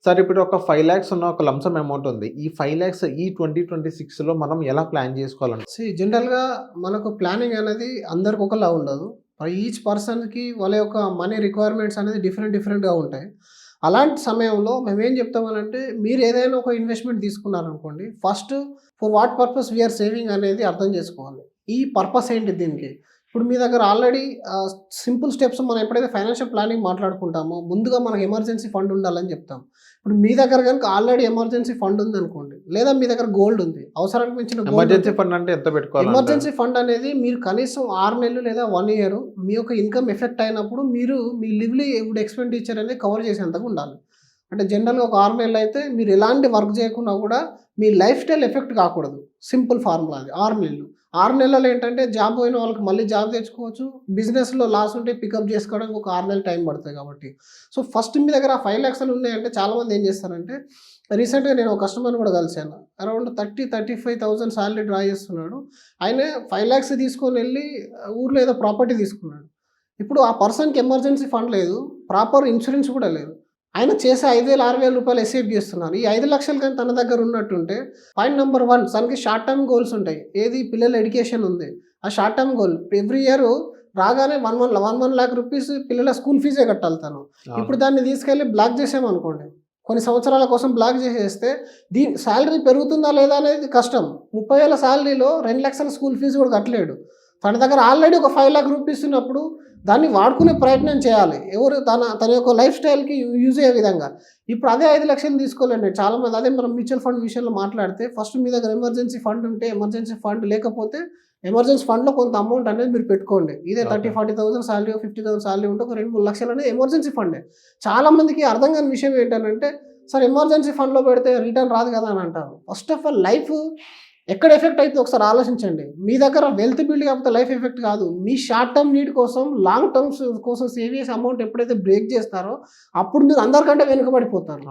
Sir ఇప్పుడు ఒక 5,00,000 ఉన్న ఒక లంసమ్ అమౌంట్ ఉంది. ఈ 5,00,000 ఈ 2026లో మనం ఎలా ప్లాన్ చేసుకోవాలండి? జనరల్‌గా మనకు ప్లానింగ్ అనేది అందరికి ఒకలా ఉండదు. ఈచ్ పర్సన్‌కి వాళ్ళ యొక్క మనీ రిక్వైర్మెంట్స్ అనేది డిఫరెంట్‌గా ఉంటాయి. అలాంటి సమయంలో మేమేం చెప్తామనంటే, మీరు ఏదైనా ఒక ఇన్వెస్ట్‌మెంట్ తీసుకున్నారనుకోండి, first for what purpose we are saving అనేది అర్థం చేసుకోవాలి. ఈ పర్పస్ ఏంటి దీనికి? ఇప్పుడు మీ దగ్గర ఆల్రెడీ సింపుల్ స్టెప్స్ మనం ఎప్పుడైతే ఫైనాన్షియల్ ప్లానింగ్ మాట్లాడుకుంటామో, ముందుగా మనకు ఎమర్జెన్సీ ఫండ్ ఉండాలని చెప్తాం. ఇప్పుడు మీ దగ్గర గనుక ఆల్రెడీ ఎమర్జెన్సీ ఫండ్ ఉందనుకోండి, లేదా మీ దగ్గర గోల్డ్ ఉంది. అవసరానికి మించిన గోల్డ్ ఎమర్జెన్సీ ఫండ్ అంటే ఎంత పెట్టుకోవాలంటారు? ఎమర్జెన్సీ ఫండ్ అనేది మీరు కనీసం 6 నెలలు లేదా 1 ఇయర్ మీ యొక్క ఇన్‌కమ్ ఎఫెక్ట్ అయినప్పుడు మీరు మీ లివ్‌లీహుడ్ ఎక్స్‌పెండిచర్ అనేది కవర్ చేసేంతగా ఉండాలి. అంటే జనరల్‌గా ఒక 6 నెలలు అయితే మీరు ఎలాంటి వర్క్ చేయకున్నా కూడా మీ లైఫ్ స్టైల్ ఎఫెక్ట్ కాకూడదు. సింపుల్ ఫార్ములా అది 6 నెలలు. 6 నెలలు ఏంటంటే జాబ్ పోయిన వాళ్ళకి మళ్ళీ జాబ్ తెచ్చుకోవచ్చు. బిజినెస్‌లో లాస్ ఉంటే పికప్ చేసుకోవడానికి ఒక 6 నెలలు టైం పడతాయి కాబట్టి. సో, ఫస్ట్ మీ దగ్గర 5,00,000 ఉన్నాయంటే చాలామంది ఏం చేస్తారంటే, రీసెంట్‌గా నేను ఒక కస్టమర్‌ని కూడా కలిసాను. అరౌండ్ 35,000 సాలరీ డ్రా చేస్తున్నాడు. ఆయనే 5,00,000 తీసుకొనెళ్ళి ఊర్లో ఏదో ప్రాపర్టీ తీసుకున్నాడు. ఇప్పుడు ఆ పర్సన్‌కి ఎమర్జెన్సీ ఫండ్ లేదు. ప్రాపర్ ఇన్స్యూరెన్స్ కూడా లేదు. ఆయన చేసే 5,000, 6,000 రూపాయలు ఎస్ఐపి చేస్తున్నారు. ఈ 5,00,000 కానీ తన దగ్గర ఉన్నట్టుంటే పాయింట్ నంబర్ 1 తనకి షార్ట్ టర్మ్ గోల్స్ ఉంటాయి. ఏది పిల్లల ఎడ్యుకేషన్ ఉంది. ఆ short term goal every year రాగానే 1,00,000 రూపీస్ పిల్లల స్కూల్ ఫీజే కట్టాలి తను. ఇప్పుడు దాన్ని తీసుకెళ్ళి బ్లాక్ చేసామనుకోండి, కొన్ని సంవత్సరాల కోసం బ్లాక్ చేసేస్తే సాలరీ పెరుగుతుందా లేదా అనేది కష్టం. 30,000 సాలరీలో 2,00,000 స్కూల్ ఫీజు కూడా కట్టలేడు. తన దగ్గర ఆల్రెడీ ఒక 5,00,000 రూపీస్ ఉన్నప్పుడు దాన్ని వాడుకునే ప్రయత్నం చేయాలి. ఎవరు తన యొక్క లైఫ్ స్టైల్‌కి యూజ్ అయ్యే విధంగా. ఇప్పుడు అదే 5,00,000 తీసుకోలేండి. చాలామంది అదే మనం మ్యూచువల్ ఫండ్ విషయంలో మాట్లాడితే ఫస్ట్ మీ దగ్గర ఎమర్జెన్సీ ఫండ్ ఉంటే, ఎమర్జెన్సీ ఫండ్ లేకపోతే ఎమర్జెన్సీ ఫండ్‌లో కొంత అమౌంట్ అనేది మీరు పెట్టుకోండి. ఇదే 30,000, 40,000 సాలరీ 50,000 సాలరీ ఉంటే ఒక 2, 3 లక్షలు అనేది ఎమర్జెన్సీ ఫండే. చాలామందికి అర్థం కాని విషయం ఏంటనంటే, సార్ ఎమర్జెన్సీ ఫండ్‌లో పెడితే రిటర్న్ రాదు కదా అని అంటారు. ఫస్ట్ ఆఫ్ ఆల్ లైఫ్ ఎక్కడ ఎఫెక్ట్ అయిద్దో ఒకసారి ఆలోచించండి. మీ దగ్గర వెల్త్ బిల్డ్ కాకపోతే లైఫ్ ఎఫెక్ట్ కాదు. మీ షార్ట్ టర్మ్ నీడ్ కోసం, లాంగ్ టర్మ్స్ కోసం సేవ్ చేసే అమౌంట్ ఎప్పుడైతే బ్రేక్ చేస్తారో, అప్పుడు మీరు అందరికంటే వెనుకబడిపోతారు.